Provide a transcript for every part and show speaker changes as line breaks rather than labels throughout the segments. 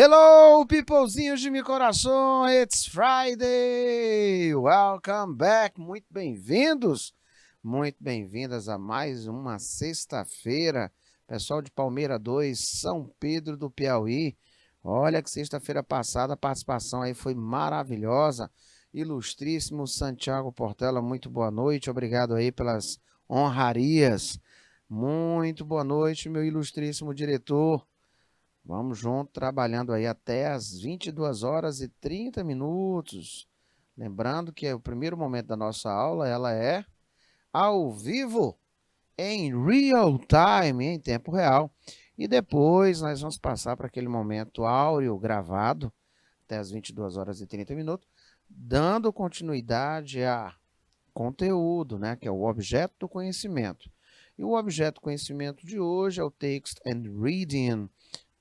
Hello, peoplezinhos de meu coração, it's Friday! Welcome back, muito bem-vindas a mais uma sexta-feira. Pessoal de Palmeira 2, São Pedro do Piauí. Olha que sexta-feira passada a participação aí foi maravilhosa. Ilustríssimo Santiago Portela, muito boa noite, obrigado aí pelas honrarias. Muito boa noite, meu ilustríssimo diretor. Vamos junto, trabalhando aí até as 22 horas e 30 minutos. Lembrando que o primeiro momento da nossa aula, ela é ao vivo, em real time, em tempo real. E depois nós vamos passar para aquele momento áureo gravado, até as 22 horas e 30 minutos, dando continuidade a conteúdo, né, que é o objeto do conhecimento. E o objeto do conhecimento de hoje é o Text and Reading.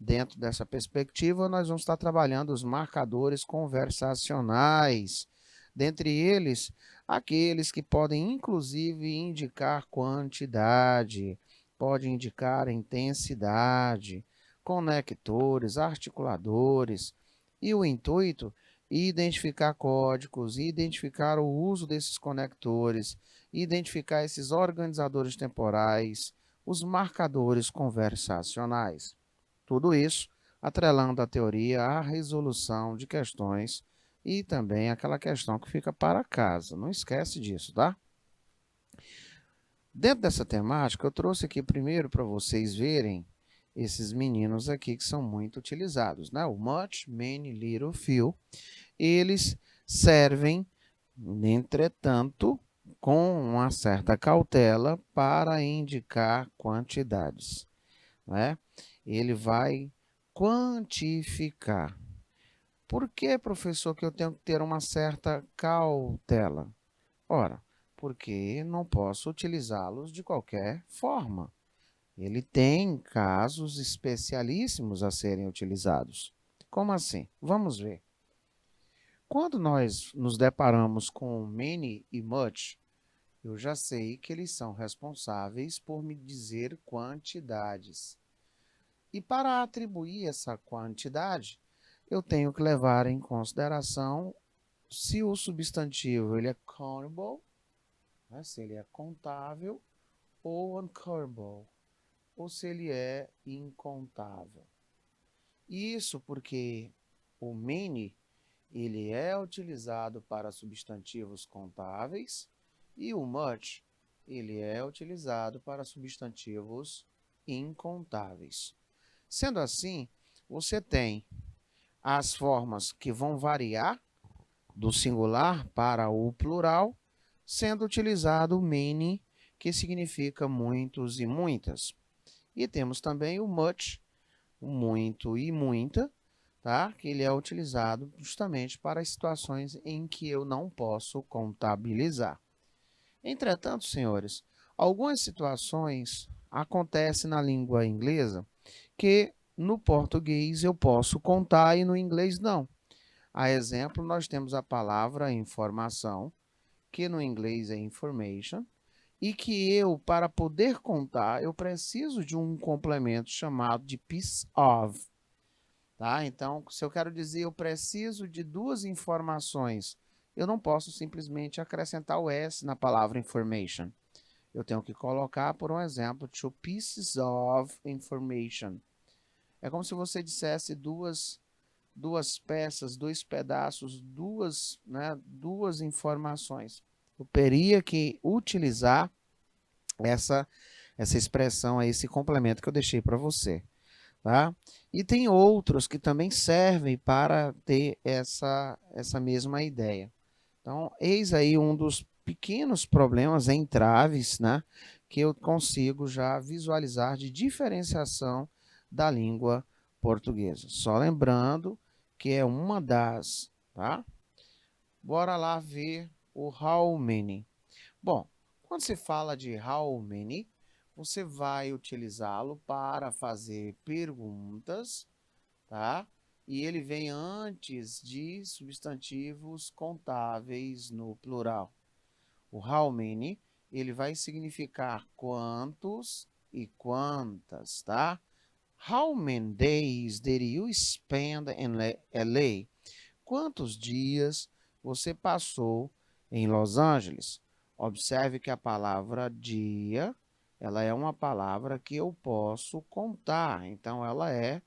Dentro dessa perspectiva, nós vamos estar trabalhando os marcadores conversacionais. Dentre eles, aqueles que podem, inclusive, indicar quantidade, podem indicar intensidade, conectores, articuladores. E o intuito é identificar códigos, identificar o uso desses conectores, identificar esses organizadores temporais, os marcadores conversacionais. Tudo isso atrelando a teoria à resolução de questões e também aquela questão que fica para casa. Não esquece disso, tá? Dentro dessa temática, eu trouxe aqui primeiro para vocês verem esses meninos aqui que são muito utilizados, né? O much, many, little, few. Eles servem, entretanto, com uma certa cautela para indicar quantidades, né? Ele vai quantificar. Por que, professor, que eu tenho que ter uma certa cautela? Ora, porque não posso utilizá-los de qualquer forma. Ele tem casos especialíssimos a serem utilizados. Como assim? Vamos ver. Quando nós nos deparamos com many e much, eu já sei que eles são responsáveis por me dizer quantidades. E para atribuir essa quantidade, eu tenho que levar em consideração se o substantivo ele é countable, né, se ele é contável, ou uncountable, ou se ele é incontável. Isso porque o many ele é utilizado para substantivos contáveis e o much ele é utilizado para substantivos incontáveis. Sendo assim, você tem as formas que vão variar do singular para o plural, sendo utilizado o many, que significa muitos e muitas. E temos também o much, o muito e muita, tá? Que ele é utilizado justamente para situações em que eu não posso contabilizar. Entretanto, senhores, algumas situações acontecem na língua inglesa que no português eu posso contar e no inglês não. A exemplo, nós temos a palavra informação, que no inglês é information, e que eu, para poder contar, eu preciso de um complemento chamado de piece of. Tá? Então, se eu quero dizer eu preciso de duas informações, eu não posso simplesmente acrescentar o S na palavra information. Eu tenho que colocar, por um exemplo, two pieces of information. É como se você dissesse duas peças, dois pedaços, duas informações. Eu teria que utilizar essa expressão, esse complemento que eu deixei para você. Tá? E tem outros que também servem para ter essa mesma ideia. Então, eis aí um dos pequenos problemas, entraves, né, que eu consigo já visualizar de diferenciação da língua portuguesa. Só lembrando que é uma das, tá? Bora lá ver o how many. Bom, quando se fala de how many, você vai utilizá-lo para fazer perguntas, tá? E ele vem antes de substantivos contáveis no plural. O how many, ele vai significar quantos e quantas, tá? How many days did you spend in LA? Quantos dias você passou em Los Angeles? Observe que a palavra dia, ela é uma palavra que eu posso contar, então ela é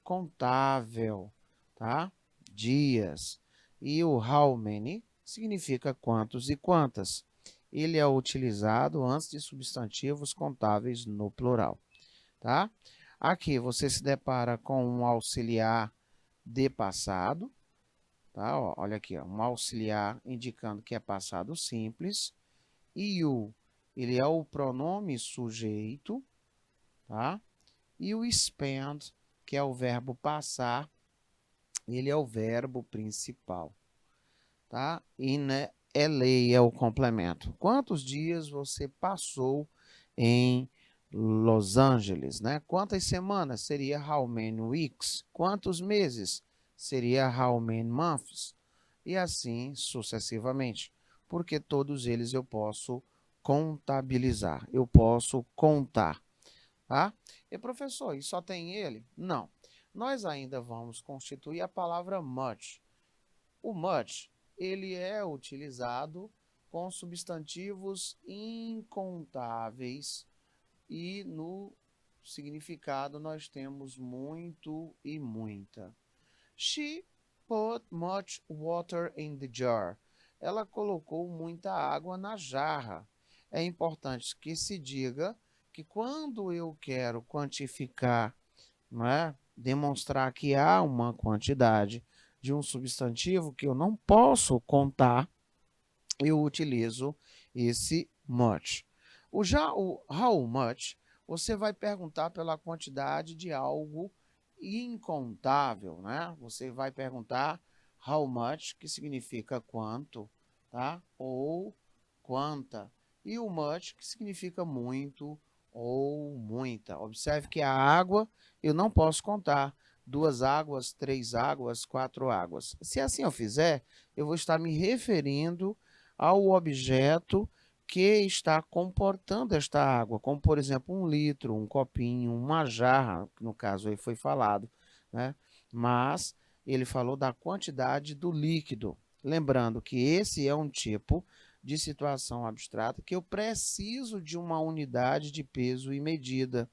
contável, tá? Dias. E o how many significa quantos e quantas. Ele é utilizado antes de substantivos contáveis no plural, tá? Aqui você se depara com um auxiliar de passado, tá? Ó, olha aqui, ó, um auxiliar indicando que é passado simples. E o, ele é o pronome sujeito, tá? E o spend, que é o verbo passar, ele é o verbo principal, tá? E LA é o complemento. Quantos dias você passou em Los Angeles, né? Quantas semanas seria how many weeks? Quantos meses seria how many months? E assim sucessivamente, porque todos eles eu posso contabilizar, eu posso contar, tá? E professor, e só tem ele? Não. Nós ainda vamos constituir a palavra much. O much, ele é utilizado com substantivos incontáveis e no significado nós temos muito e muita. She put much water in the jar. Ela colocou muita água na jarra. É importante que se diga que quando eu quero quantificar, não é? Demonstrar que há uma quantidade de um substantivo que eu não posso contar, eu utilizo esse much. O how much, você vai perguntar pela quantidade de algo incontável, né? Você vai perguntar how much, que significa quanto, tá? Ou quanta. E o much, que significa muito ou muita. Observe que a água eu não posso contar. 2 águas, 3 águas, 4 águas. Se assim eu fizer, eu vou estar me referindo ao objeto que está comportando esta água, como por exemplo 1 litro, um copinho, uma jarra, que no caso aí foi falado, né? Mas ele falou da quantidade do líquido. Lembrando que esse é um tipo de situação abstrata que eu preciso de uma unidade de peso e medida,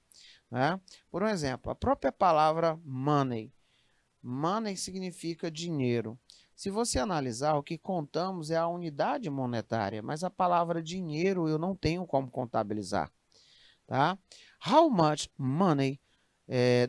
né? Por um exemplo, a própria palavra money. Money significa dinheiro. Se você analisar, o que contamos é a unidade monetária, mas a palavra dinheiro eu não tenho como contabilizar, tá? How much money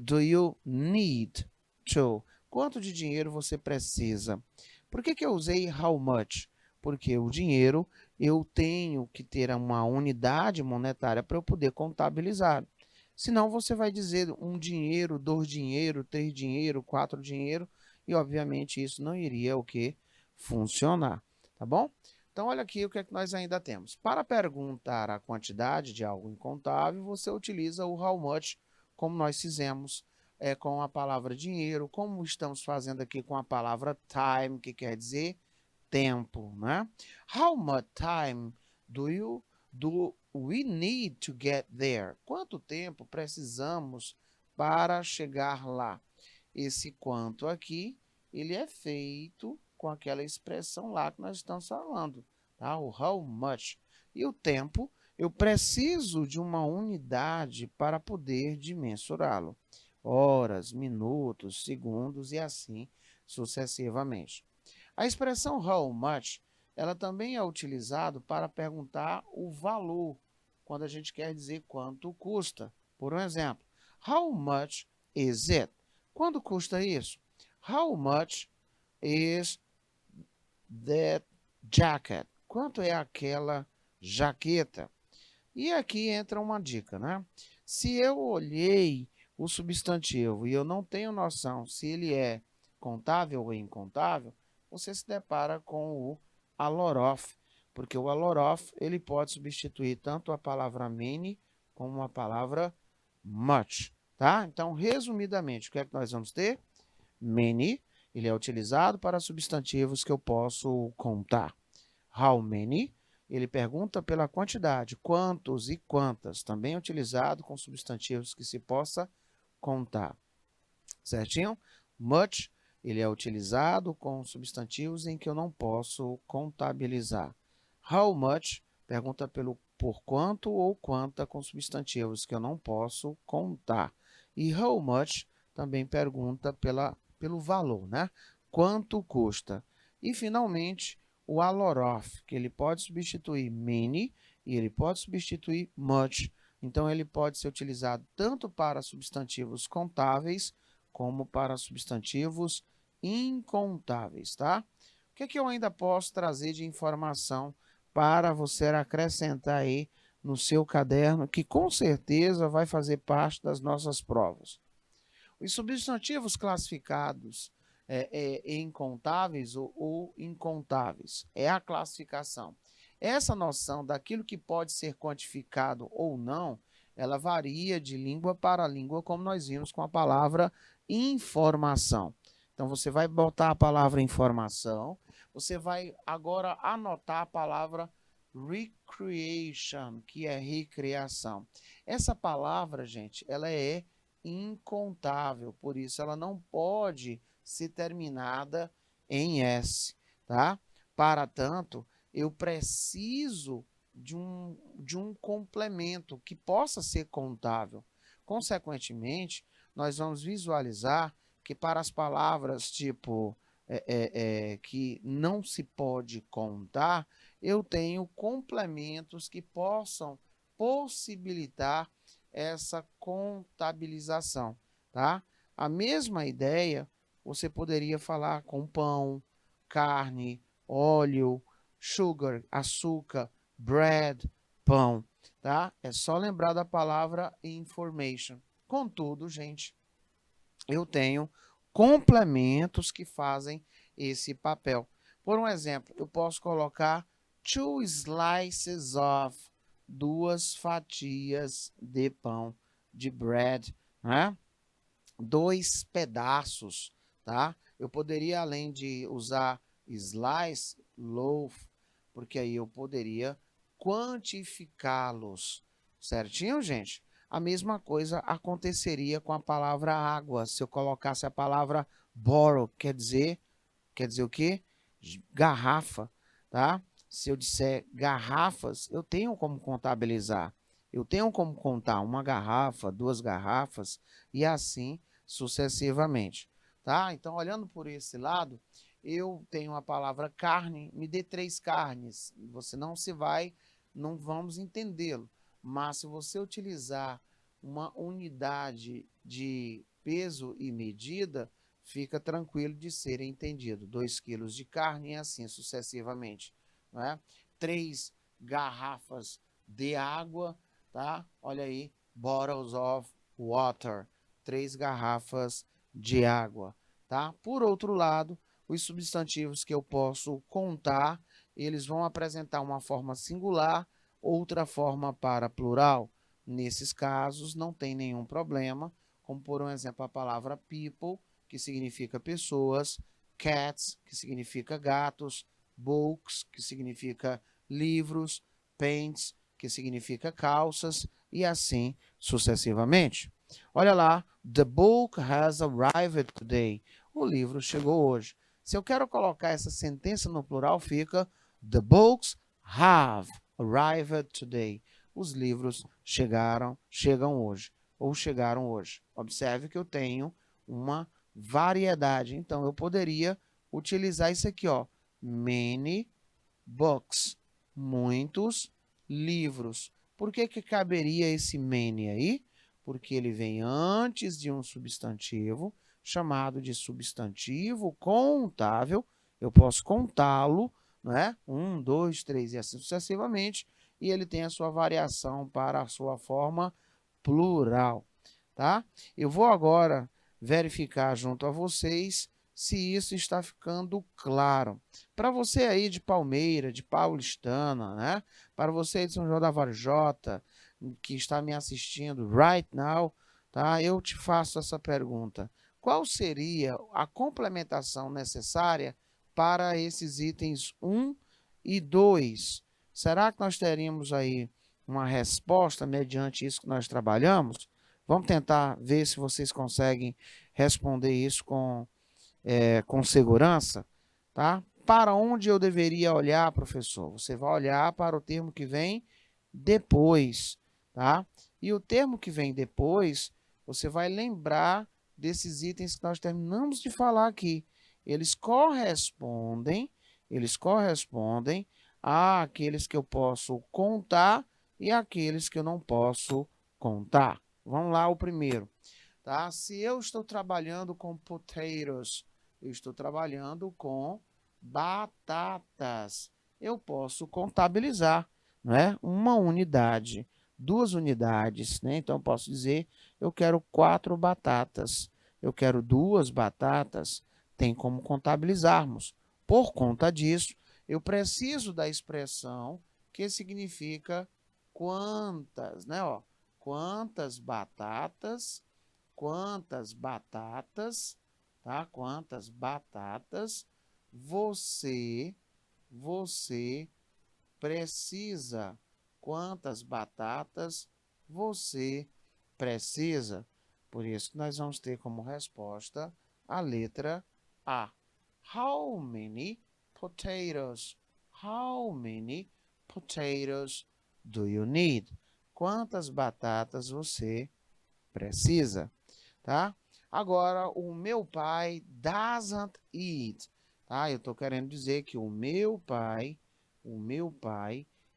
do you need to? Quanto de dinheiro você precisa? Por que eu usei how much? Porque o dinheiro eu tenho que ter uma unidade monetária para eu poder contabilizar. Senão você vai dizer um dinheiro, 2 dinheiro, 3 dinheiro, 4 dinheiro, e obviamente isso não iria o que funcionar, tá bom? Então olha aqui o que é que nós ainda temos. Para perguntar a quantidade de algo incontável, você utiliza o how much, como nós fizemos com a palavra dinheiro, como estamos fazendo aqui com a palavra time, que quer dizer tempo, né? How much time do we need to get there? Quanto tempo precisamos para chegar lá? Esse quanto aqui, ele é feito com aquela expressão lá que nós estamos falando, tá? O how much. E o tempo, eu preciso de uma unidade para poder dimensurá-lo. Horas, minutos, segundos e assim sucessivamente. A expressão how much, ela também é utilizada para perguntar o valor, quando a gente quer dizer quanto custa. Por um exemplo, how much is it? Quanto custa isso? How much is that jacket? Quanto é aquela jaqueta? E aqui entra uma dica, né? Se eu olhei o substantivo e eu não tenho noção se ele é contável ou incontável, você se depara com o a lot of, porque o a lot of, ele pode substituir tanto a palavra many como a palavra much, tá? Então, resumidamente, o que é que nós vamos ter? Many, ele é utilizado para substantivos que eu posso contar. How many, ele pergunta pela quantidade, quantos e quantas, também é utilizado com substantivos que se possa contar. Certinho? Much, ele é utilizado com substantivos em que eu não posso contabilizar. How much, pergunta por quanto ou quanta com substantivos que eu não posso contar. E how much também pergunta pelo valor, né? Quanto custa. E, finalmente, o a lot of, que ele pode substituir many e ele pode substituir much. Então, ele pode ser utilizado tanto para substantivos contáveis como para substantivos incontáveis, tá? O que é que eu ainda posso trazer de informação para você acrescentar aí no seu caderno, que com certeza vai fazer parte das nossas provas? Os substantivos classificados em contáveis ou incontáveis é a classificação. Essa noção daquilo que pode ser quantificado ou não, ela varia de língua para língua, como nós vimos com a palavra informação. Então, você vai botar a palavra informação, você vai agora anotar a palavra recreation, que é recriação. Essa palavra, gente, ela é incontável, por isso ela não pode ser terminada em S, tá? Para tanto, eu preciso de um complemento que possa ser contável. Consequentemente, nós vamos visualizar que para as palavras tipo que não se pode contar, eu tenho complementos que possam possibilitar essa contabilização, tá? A mesma ideia você poderia falar com pão, carne, óleo, sugar, açúcar, bread, pão, tá? É só lembrar da palavra information. Contudo, gente, eu tenho complementos que fazem esse papel. Por um exemplo, eu posso colocar 2 slices of, 2 fatias de pão, de bread, né? 2 pedaços, tá? Eu poderia, além de usar slice, loaf, porque aí eu poderia quantificá-los, certinho, gente? A mesma coisa aconteceria com a palavra água. Se eu colocasse a palavra borrow, quer dizer o quê? Garrafa, tá? Se eu disser garrafas, eu tenho como contabilizar. Eu tenho como contar uma garrafa, 2 garrafas e assim sucessivamente, tá? Então, olhando por esse lado, eu tenho a palavra carne, me dê 3 carnes. Você não vamos entendê-lo. Mas se você utilizar uma unidade de peso e medida, fica tranquilo de ser entendido. 2 quilos de carne e assim sucessivamente. Né? 3 garrafas de água, tá? Olha aí, bottles of water. 3 garrafas de água, tá? Por outro lado, os substantivos que eu posso contar, eles vão apresentar uma forma singular, outra forma para plural. Nesses casos, não tem nenhum problema, como por um exemplo a palavra people, que significa pessoas, cats, que significa gatos, books, que significa livros, pants, que significa calças, e assim sucessivamente. Olha lá, the book has arrived today. O livro chegou hoje. Se eu quero colocar essa sentença no plural, fica the books have arrived today. Os livros chegam hoje, ou chegaram hoje. Observe que eu tenho uma variedade. Então, eu poderia utilizar isso aqui, ó. Many books. Muitos livros. Por que caberia esse many aí? Porque ele vem antes de um substantivo, chamado de substantivo contável. Eu posso contá-lo, né? 1, 2, 3 e assim sucessivamente. E ele tem a sua variação para a sua forma plural, tá? Eu vou agora verificar junto a vocês se isso está ficando claro. Para você aí de Palmeira, de Paulistana, né? Para você aí de São João da Varjota, que está me assistindo right now, tá? Eu te faço essa pergunta. Qual seria a complementação necessária para esses itens 1 e 2? Será que nós teríamos aí uma resposta mediante isso que nós trabalhamos? Vamos tentar ver se vocês conseguem responder isso com segurança, tá? Para onde eu deveria olhar, professor? Você vai olhar para o termo que vem depois, tá? E o termo que vem depois, você vai lembrar desses itens que nós terminamos de falar aqui. Eles correspondem àqueles que eu posso contar e àqueles que eu não posso contar. Vamos lá, o primeiro. Tá? Se eu estou trabalhando com potatoes, eu estou trabalhando com batatas. Eu posso contabilizar, né? Uma unidade, 2 unidades, né? Então, eu posso dizer, eu quero 4 batatas, eu quero 2 batatas, tem como contabilizarmos. Por conta disso, eu preciso da expressão que significa quantas, né? Ó, quantas batatas tá? Quantas batatas você precisa? Quantas batatas você precisa? Por isso que nós vamos ter como resposta a letra A. How many potatoes? How many potatoes do you need? Quantas batatas você precisa? Tá? Agora, o meu pai doesn't eat, tá? Eu estou querendo dizer que o meu pai,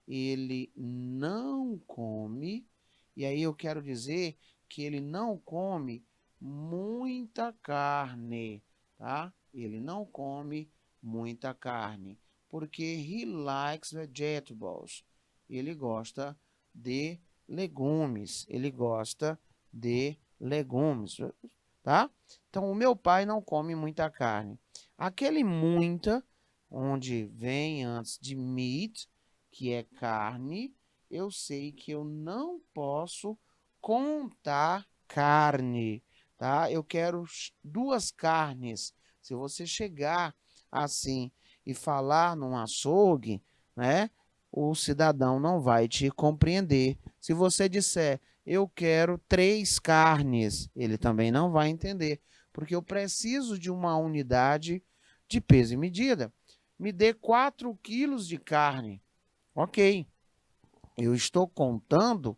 ele não come, e aí eu quero dizer que ele não come muita carne, tá? Ele não come muita carne, porque he likes vegetables. Ele gosta de legumes, ele gosta de legumes, tá? Então, o meu pai não come muita carne. Aquele muita, onde vem antes de meat, que é carne, eu sei que eu não posso contar carne, tá? Eu quero 2 carnes. Se você chegar assim e falar num açougue, né? O cidadão não vai te compreender. Se você disser, eu quero 3 carnes, ele também não vai entender, porque eu preciso de uma unidade de peso e medida. Me dê 4 quilos de carne. Ok, eu estou contando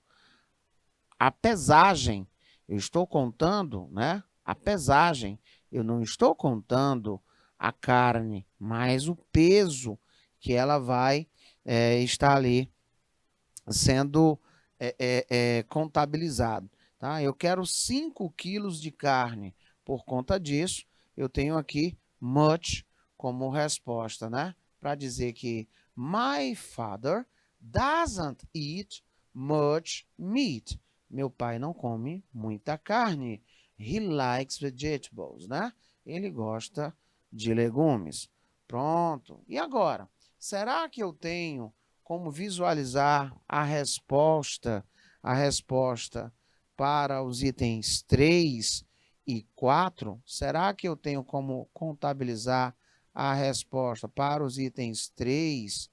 a pesagem, eu estou contando, né, a pesagem, eu não estou contando a carne, mas o peso que ela vai estar ali sendo contabilizado. Tá? Eu quero 5 quilos de carne. Por conta disso, eu tenho aqui much como resposta, né? Para dizer que my father doesn't eat much meat. Meu pai não come muita carne. He likes vegetables, né? Ele gosta de legumes. Pronto. E agora? Será que eu tenho como visualizar a resposta para os itens 3 e 4? Será que eu tenho como contabilizar a resposta para os itens 3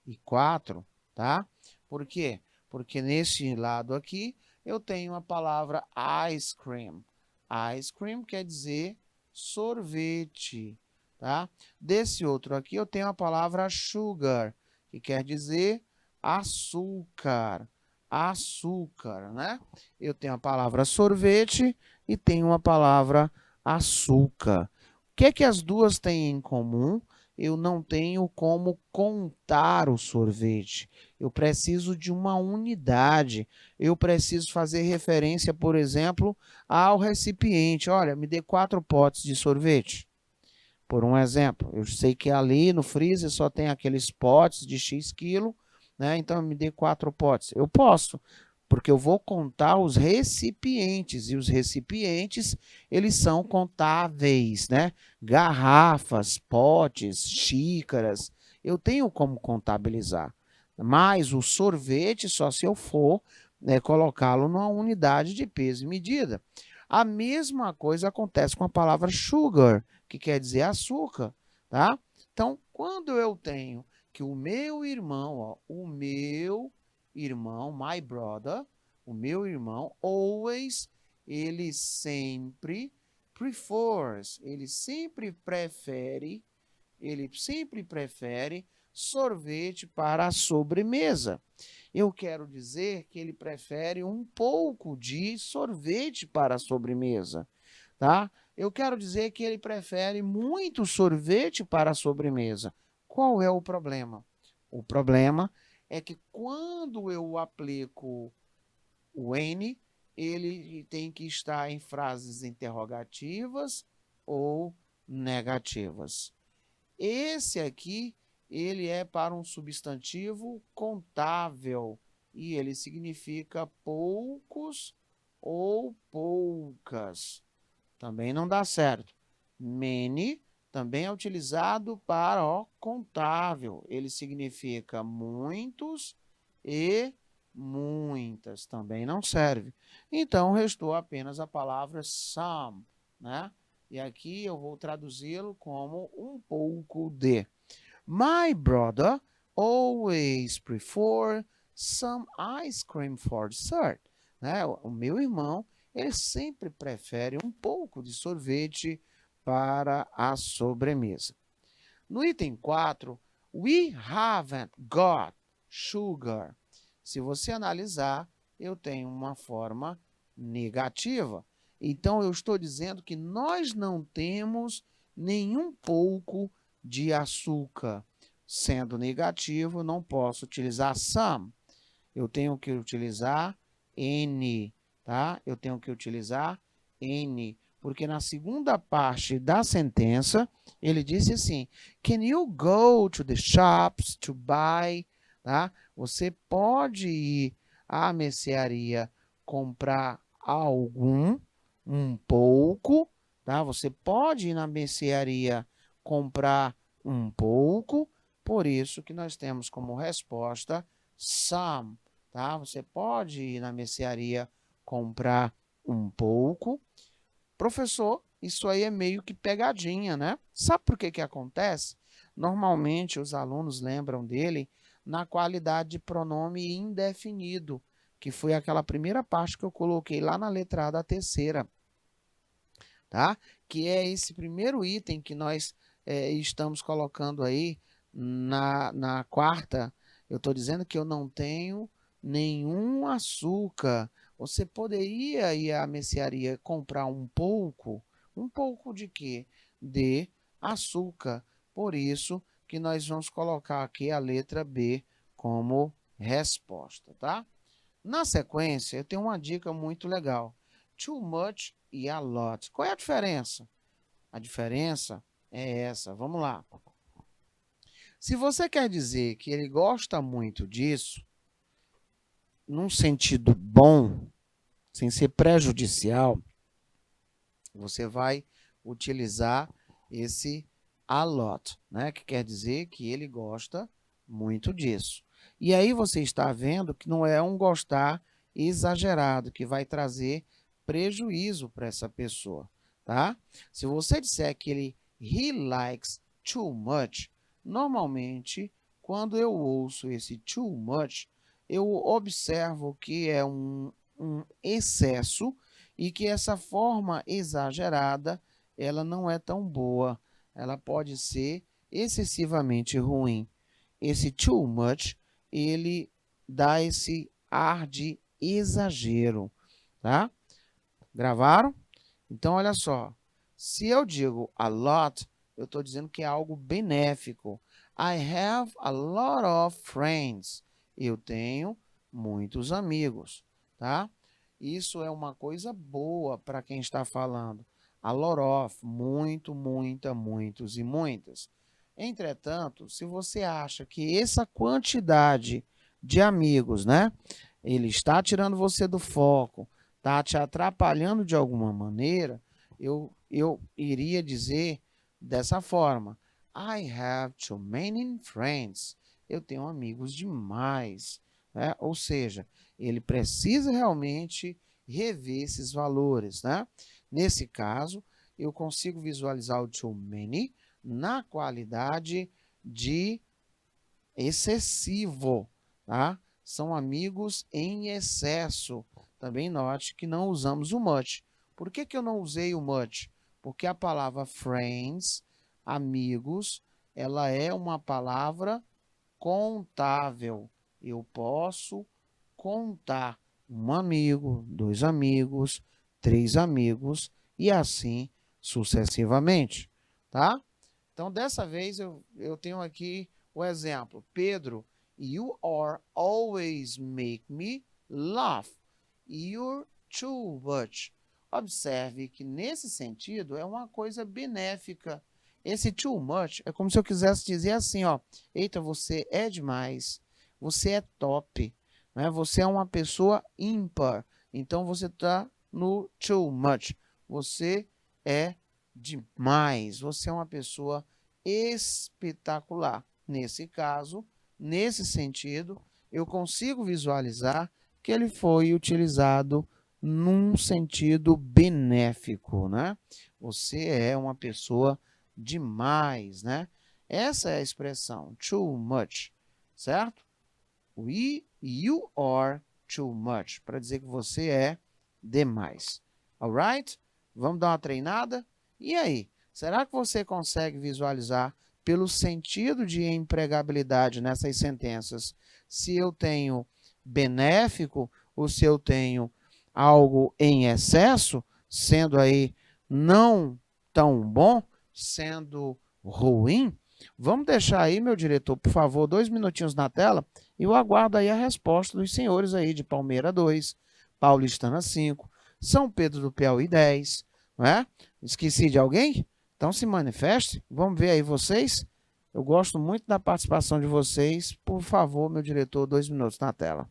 e 4? Tá? Por quê? Porque nesse lado aqui eu tenho a palavra ice cream. Ice cream quer dizer sorvete, tá? Desse outro aqui eu tenho a palavra sugar, que quer dizer açúcar. Açúcar, né? Eu tenho a palavra sorvete e tenho a palavra açúcar. O que é que as duas têm em comum? Eu não tenho como contar o sorvete. Eu preciso de uma unidade. Eu preciso fazer referência, por exemplo, ao recipiente. Olha, me dê 4 potes de sorvete. Por um exemplo, eu sei que ali no freezer só tem aqueles potes de X quilo, né? Então me dê 4 potes. Eu posso, porque eu vou contar os recipientes, e os recipientes, eles são contáveis, né? Garrafas, potes, xícaras, eu tenho como contabilizar. Mas o sorvete, só se eu for colocá-lo numa unidade de peso e medida. A mesma coisa acontece com a palavra sugar, que quer dizer açúcar, tá? Então, quando eu tenho que o meu irmão, ó, my brother, o meu irmão always ele sempre prefere sorvete para a sobremesa. Eu quero dizer que ele prefere um pouco de sorvete para a sobremesa, tá? Eu quero dizer que ele prefere muito sorvete para a sobremesa. Qual é o problema? O problema é que quando eu aplico o N, ele tem que estar em frases interrogativas ou negativas. Esse aqui, ele é para um substantivo contável e ele significa poucos ou poucas. Também não dá certo. Many também é utilizado para o contável. Ele significa muitos e muitas. Também não serve. Então, restou apenas a palavra some, né? E aqui eu vou traduzi-lo como um pouco de. My brother always prefer some ice cream for dessert. Né? O meu irmão, ele sempre prefere um pouco de sorvete para a sobremesa. No item 4, we haven't got sugar. Se você analisar, eu tenho uma forma negativa. Então, eu estou dizendo que nós não temos nenhum pouco de açúcar. Sendo negativo, não posso utilizar some. Eu tenho que utilizar N, tá? Eu tenho que utilizar N, porque na segunda parte da sentença, ele disse assim, can you go to the shops to buy, tá? Você pode ir à mercearia comprar um pouco, tá? Você pode ir na mercearia comprar um pouco, por isso que nós temos como resposta some, tá? Você pode ir na mercearia comprar um pouco. Professor, isso aí é meio que pegadinha, né? Sabe por que que acontece? Normalmente os alunos lembram dele na qualidade de pronome indefinido, que foi aquela primeira parte que eu coloquei lá na letra A da terceira, tá? Que é esse primeiro item que nós estamos colocando aí na quarta. Eu estou dizendo que eu não tenho nenhum açúcar. Você poderia ir à mercearia comprar um pouco de quê? De açúcar. Por isso que nós vamos colocar aqui a letra B como resposta, tá? Na sequência, eu tenho uma dica muito legal. Too much e a lot. Qual é a diferença? A diferença é essa. Vamos lá. Se você quer dizer que ele gosta muito disso, num sentido bom, sem ser prejudicial, você vai utilizar esse a lot, né? Que quer dizer que ele gosta muito disso. E aí você está vendo que não é um gostar exagerado, que vai trazer prejuízo para essa pessoa, tá? Se você disser que he likes too much, normalmente, quando eu ouço esse too much, eu observo que é um excesso e que essa forma exagerada, ela não é tão boa, ela pode ser excessivamente ruim. Esse too much, ele dá esse ar de exagero, tá? Gravaram? Então, olha só, se eu digo a lot, eu estou dizendo que é algo benéfico. I have a lot of friends. Eu tenho muitos amigos, tá? Isso é uma coisa boa para quem está falando. A lot of, muito, muita, muitos e muitas. Entretanto, se você acha que essa quantidade de amigos, né, ele está tirando você do foco, está te atrapalhando de alguma maneira, eu iria dizer dessa forma. I have too many friends. Eu tenho amigos demais. Né? Ou seja, ele precisa realmente rever esses valores. Né? Nesse caso, eu consigo visualizar o too many na qualidade de excessivo. Tá? São amigos em excesso. também note que não usamos o much. Por que que eu não usei o much? Porque a palavra friends, amigos, ela é uma palavra contável. Eu posso contar um amigo, dois amigos, três amigos e assim sucessivamente, tá? Então, dessa vez, eu tenho aqui o exemplo. Pedro, you are always make me laugh. You're too much. Observe que, nesse sentido, é uma coisa benéfica. Esse too much é como se eu quisesse dizer assim, ó. Eita, você é demais. Você é top. Né? Você é uma pessoa ímpar. Então, você está no too much. Você é demais. Você é uma pessoa espetacular. Nesse caso, nesse sentido, eu consigo visualizar que ele foi utilizado num sentido benéfico, né? Você é uma pessoa demais, né? Essa é a expressão too much, certo? You are too much, para dizer que você é demais. Alright? Vamos dar uma treinada? E aí, será que você consegue visualizar pelo sentido de empregabilidade nessas sentenças se eu tenho benéfico ou se eu tenho algo em excesso, sendo aí não tão bom, sendo ruim? Vamos deixar aí, meu diretor, por favor, 2 minutinhos na tela e eu aguardo aí a resposta dos senhores aí de Palmeira 2, Paulistana 5, São Pedro do Piauí 10, não é? Esqueci de alguém? Então se manifeste, vamos ver aí vocês. Eu gosto muito da participação de vocês. Por favor, meu diretor, 2 minutos na tela.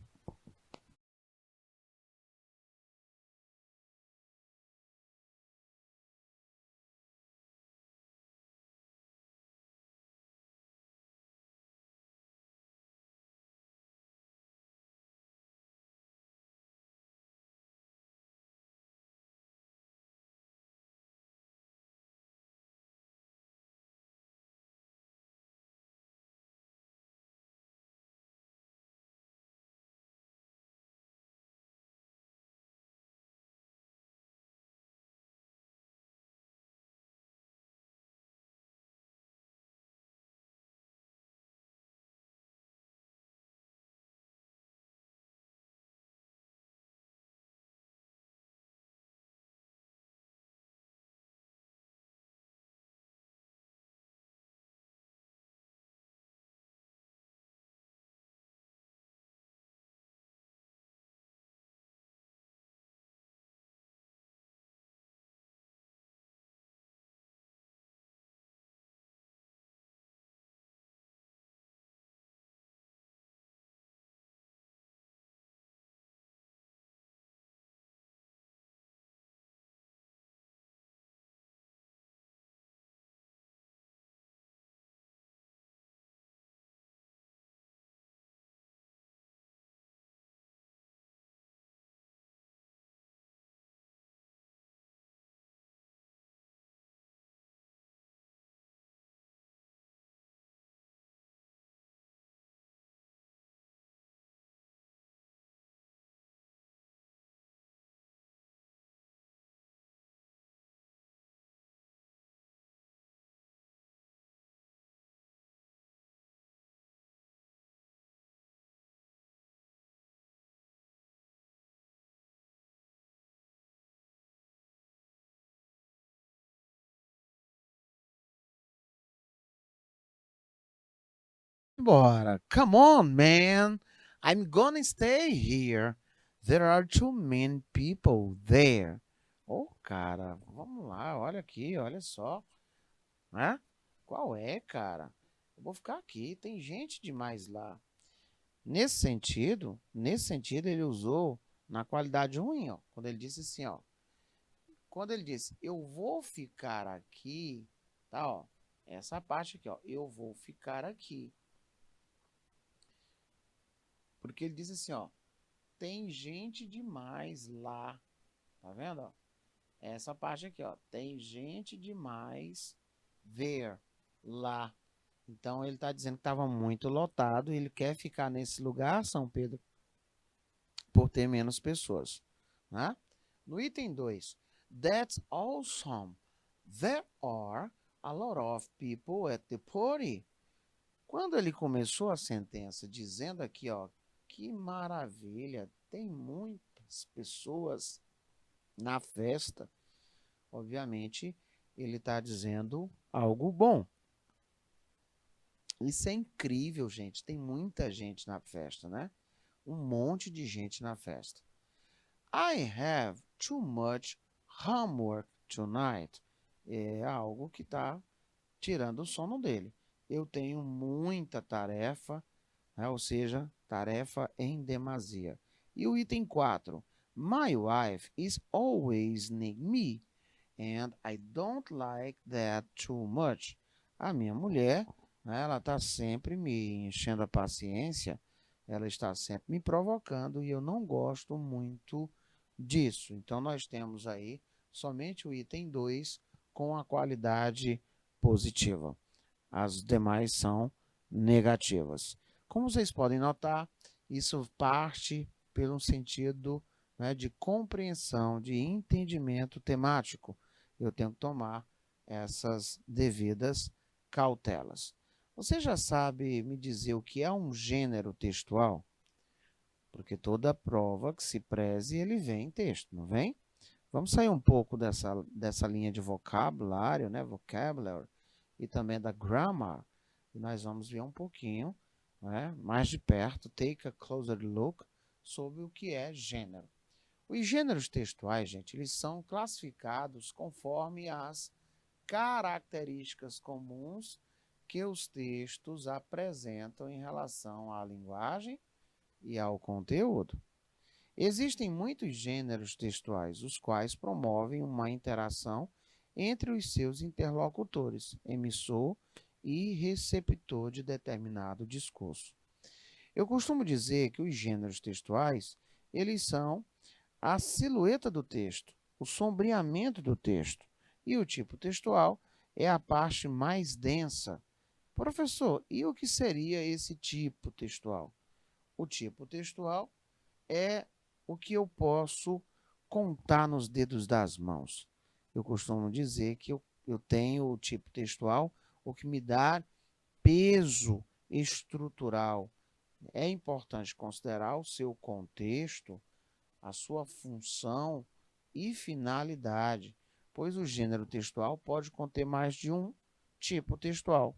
Bora. Come on, man. I'm gonna stay here. There are too many people there. Ô, cara, vamos lá, olha aqui, olha só. Né? Qual é, cara? Eu vou ficar aqui, tem gente demais lá. Nesse sentido, ele usou na qualidade ruim, ó. Quando ele disse assim, ó. Quando ele disse, eu vou ficar aqui, tá, ó. Essa parte aqui, ó. Eu vou ficar aqui. Porque ele disse assim, ó. Tem gente demais lá. Tá vendo, ó? Essa parte aqui, ó. Tem gente demais ver lá. Então, ele está dizendo que estava muito lotado. Ele quer ficar nesse lugar, São Pedro, por ter menos pessoas. né? No item 2, that's awesome. There are a lot of people at the party. Quando ele começou a sentença dizendo aqui, ó, que maravilha, tem muitas pessoas na festa, obviamente ele está dizendo algo bom. Isso é incrível, gente. Tem muita gente na festa, né? Um monte de gente na festa. I have too much homework tonight. É algo que está tirando o sono dele. Eu tenho muita tarefa, né? Ou seja, tarefa em demasia. E o item 4. My wife is always near me and I don't like that too much. A minha mulher, né, ela está sempre me enchendo a paciência, ela está sempre me provocando e eu não gosto muito disso. Então, nós temos aí somente o item 2 com a qualidade positiva. As demais são negativas. Como vocês podem notar, isso parte pelo sentido, né, de compreensão, de entendimento temático. Eu tenho que tomar essas devidas cautelas. Você já sabe me dizer o que é um gênero textual? Porque toda prova que se preze, ele vem em texto, não vem? Vamos sair um pouco dessa linha de vocabulário, né? Vocabulary, e também da grammar, e nós vamos ver um pouquinho, né, mais de perto, take a closer look, sobre o que é gênero. Os gêneros textuais, gente, eles são classificados conforme as características comuns que os textos apresentam em relação à linguagem e ao conteúdo. Existem muitos gêneros textuais, os quais promovem uma interação entre os seus interlocutores, emissor e receptor de determinado discurso. Eu costumo dizer que os gêneros textuais, eles são a silhueta do texto, o sombreamento do texto, e o tipo textual é a parte mais densa. Professor, e o que seria esse tipo textual? O tipo textual é o que eu posso contar nos dedos das mãos. Eu costumo dizer que eu tenho o tipo textual, o que me dá peso estrutural. É importante considerar o seu contexto, a sua função e finalidade, pois o gênero textual pode conter mais de um tipo textual.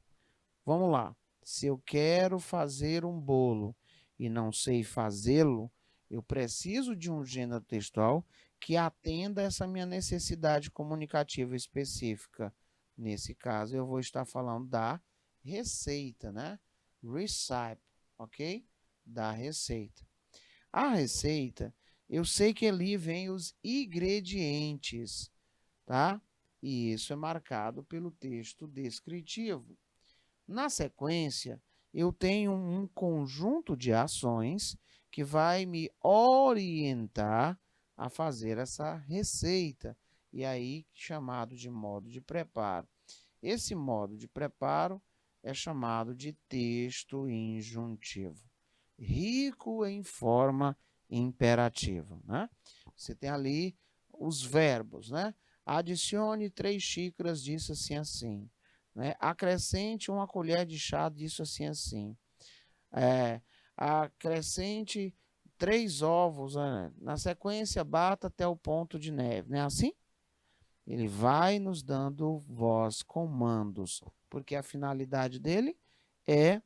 Vamos lá. Se eu quero fazer um bolo e não sei fazê-lo, eu preciso de um gênero textual que atenda essa minha necessidade comunicativa específica. Nesse caso, eu vou estar falando da receita, né? Recipe, ok? Da receita. A receita, eu sei que ali vem os ingredientes, tá? E isso é marcado pelo texto descritivo. Na sequência, eu tenho um conjunto de ações que vai me orientar a fazer essa receita, e aí chamado de modo de preparo. Esse modo de preparo é chamado de texto injuntivo, rico em forma imperativa, né? Você tem ali os verbos, né? Adicione 3 xícaras disso assim assim, né? Acrescente uma colher de chá disso assim assim. Acrescente 3 ovos, né? Na sequência bata até o ponto de neve, não é assim? Ele vai nos dando voz, comandos, porque a finalidade dele é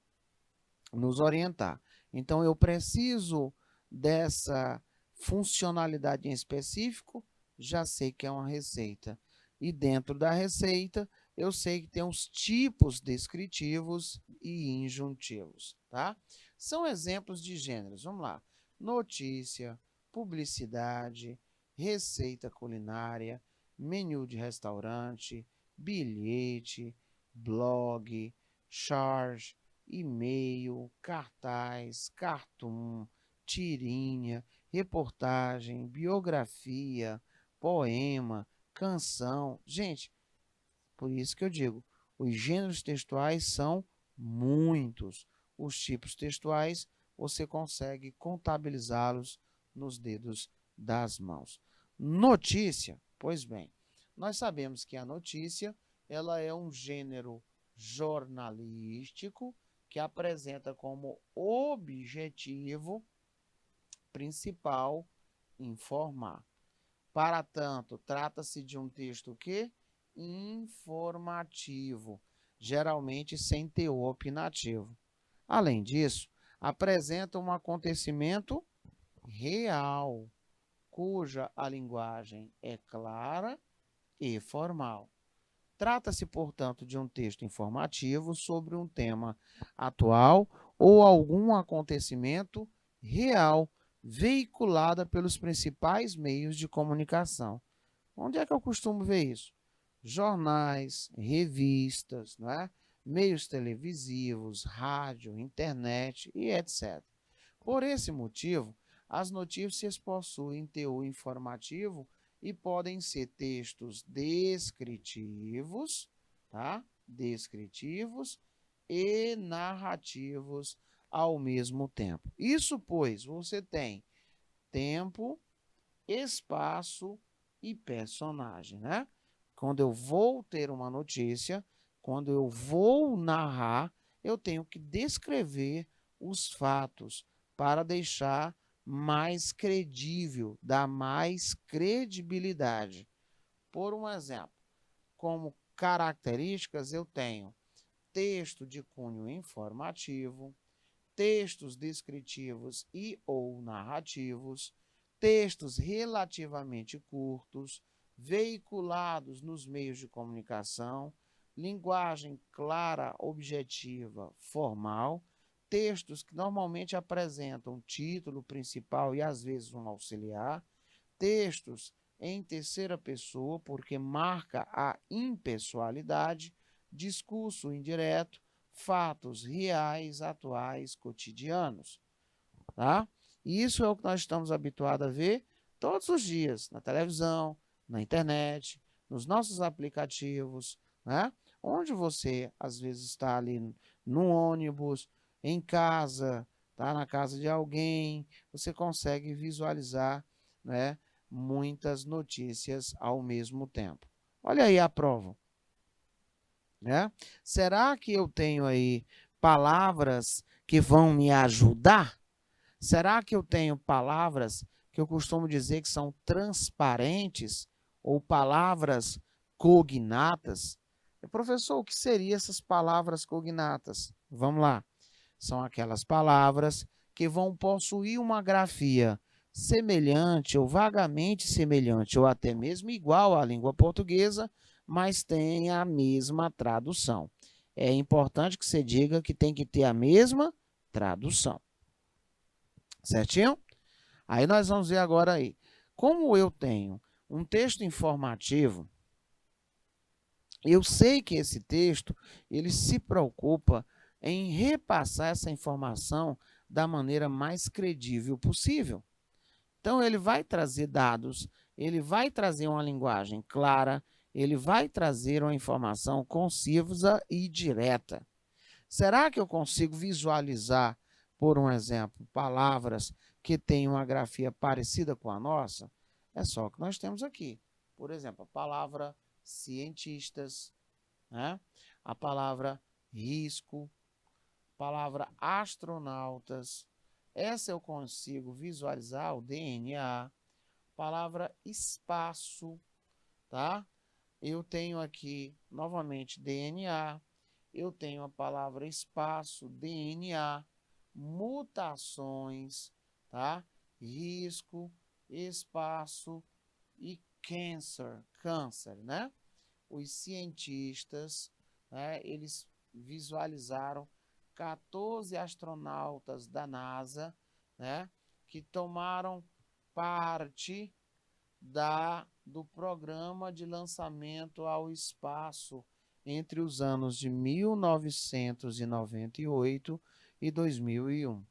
nos orientar. Então, eu preciso dessa funcionalidade em específico, já sei que é uma receita. E dentro da receita, eu sei que tem os tipos descritivos e injuntivos, tá? São exemplos de gêneros. Vamos lá. Notícia, publicidade, receita culinária, menu de restaurante, bilhete, blog, charge, e-mail, cartaz, cartoon, tirinha, reportagem, biografia, poema, canção. Gente, por isso que eu digo, os gêneros textuais são muitos. Os tipos textuais, você consegue contabilizá-los nos dedos das mãos. Notícia, pois bem, nós sabemos que a notícia ela é um gênero jornalístico que apresenta como objetivo principal informar. Para tanto, trata-se de um texto que informativo, geralmente sem teor opinativo. Além disso, apresenta um acontecimento real, cuja a linguagem é clara e formal. Trata-se, portanto, de um texto informativo sobre um tema atual ou algum acontecimento real veiculada pelos principais meios de comunicação. Onde é que eu costumo ver isso? Jornais, revistas, não é? Meios televisivos, rádio, internet e etc. Por esse motivo, as notícias possuem teor informativo e podem ser textos descritivos, tá? Descritivos e narrativos ao mesmo tempo. Isso, pois, você tem tempo, espaço e personagem, né? Quando eu vou ter uma notícia, quando eu vou narrar, eu tenho que descrever os fatos para deixar mais credível, dar mais credibilidade. Por um exemplo, como características eu tenho texto de cunho informativo, textos descritivos e ou narrativos, textos relativamente curtos, veiculados nos meios de comunicação, linguagem clara, objetiva, formal, textos que normalmente apresentam título principal e às vezes um auxiliar, textos em terceira pessoa, porque marca a impessoalidade, discurso indireto, fatos reais, atuais, cotidianos, tá? E isso é o que nós estamos habituados a ver todos os dias, na televisão, na internet, nos nossos aplicativos, né? Onde você, às vezes, está ali no ônibus, em casa, tá? Na casa de alguém, você consegue visualizar, né, muitas notícias ao mesmo tempo. Olha aí a prova, né? Será que eu tenho aí palavras que vão me ajudar? Será que eu tenho palavras que eu costumo dizer que são transparentes ou palavras cognatas? Professor, o que seriam essas palavras cognatas? Vamos lá. São aquelas palavras que vão possuir uma grafia semelhante ou vagamente semelhante ou até mesmo igual à língua portuguesa, mas tem a mesma tradução. É importante que você diga que tem que ter a mesma tradução. Certinho? Aí nós vamos ver agora aí. Como eu tenho um texto informativo, eu sei que esse texto, ele se preocupa em repassar essa informação da maneira mais credível possível. Então, ele vai trazer dados, ele vai trazer uma linguagem clara, ele vai trazer uma informação concisa e direta. Será que eu consigo visualizar, por um exemplo, palavras que têm uma grafia parecida com a nossa? É só o que nós temos aqui. Por exemplo, a palavra cientistas, né? A palavra risco, a palavra astronautas. Essa eu consigo visualizar, o DNA. Palavra espaço, tá? Eu tenho aqui, novamente, DNA. Eu tenho a palavra espaço, DNA, mutações, tá? Risco, espaço e câncer, né? Os cientistas, né, eles visualizaram 14 astronautas da NASA, né, que tomaram parte do programa de lançamento ao espaço entre os anos de 1998 e 2001.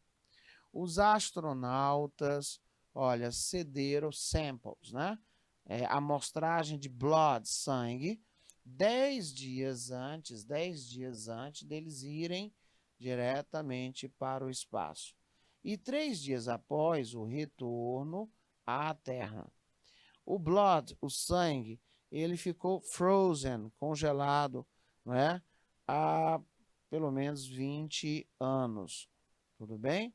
Os astronautas, olha, cederam samples, né? Amostragem de blood, sangue, 10 dias antes deles irem diretamente para o espaço. E 3 dias após o retorno, à Terra. O blood, o sangue, ele ficou frozen, congelado, não é? Há pelo menos 20 anos. Tudo bem?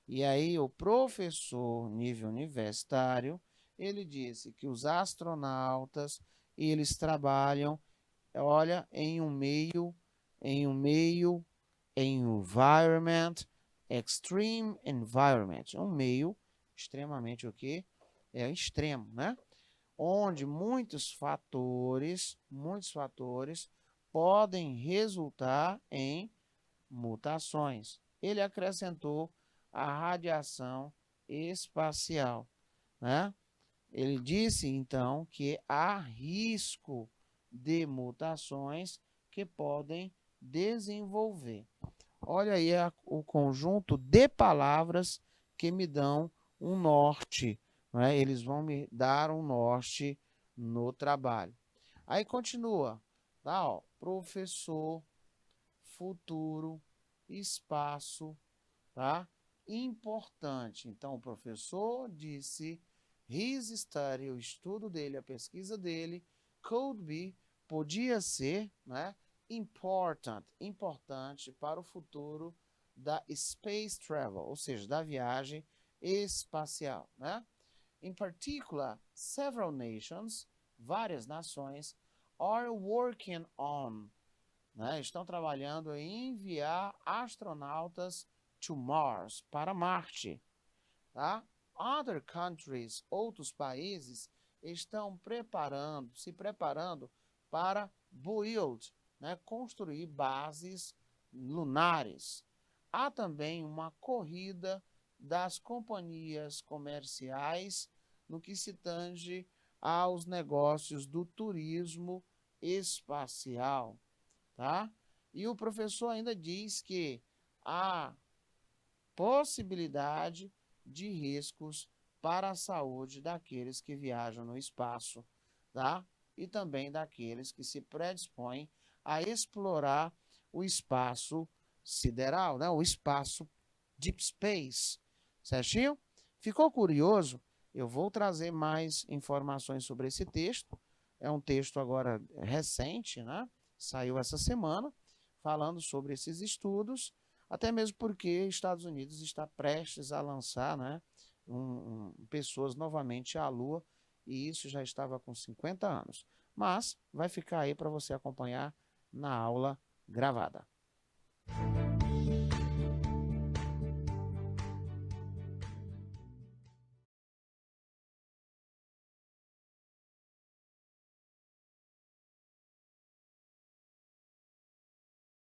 E aí o professor, nível universitário, ele disse que os astronautas, eles trabalham, olha, em environment, extreme environment, um meio extremamente o quê? É extremo, né? Onde muitos fatores podem resultar em mutações. Ele acrescentou a radiação espacial, né? Ele disse, então, que há risco de mutações que podem desenvolver. Olha aí o conjunto de palavras que me dão um norte, né? Eles vão me dar um norte no trabalho. Aí continua, tá? Ó, professor, futuro, espaço, tá? Importante. Então, o professor disse, his study, o estudo dele, a pesquisa dele, could be, podia ser, né? Importante para o futuro da space travel, ou seja, da viagem espacial, né? In particular, several nations, várias nações, are working on, né? Estão trabalhando em enviar astronautas to Mars, para Marte, tá? Other countries, outros países, estão se preparando para build, né? Construir bases lunares. Há também uma corrida das companhias comerciais no que se tange aos negócios do turismo espacial, tá? E o professor ainda diz que há possibilidade de riscos para a saúde daqueles que viajam no espaço, tá? E também daqueles que se predispõem a explorar o espaço sideral, né? O espaço deep space, certinho? Ficou curioso? Eu vou trazer mais informações sobre esse texto. É um texto agora recente, né? Saiu essa semana, falando sobre esses estudos, até mesmo porque Estados Unidos está prestes a lançar, né, pessoas novamente à Lua, e isso já estava com 50 anos. Mas vai ficar aí para você acompanhar na aula gravada.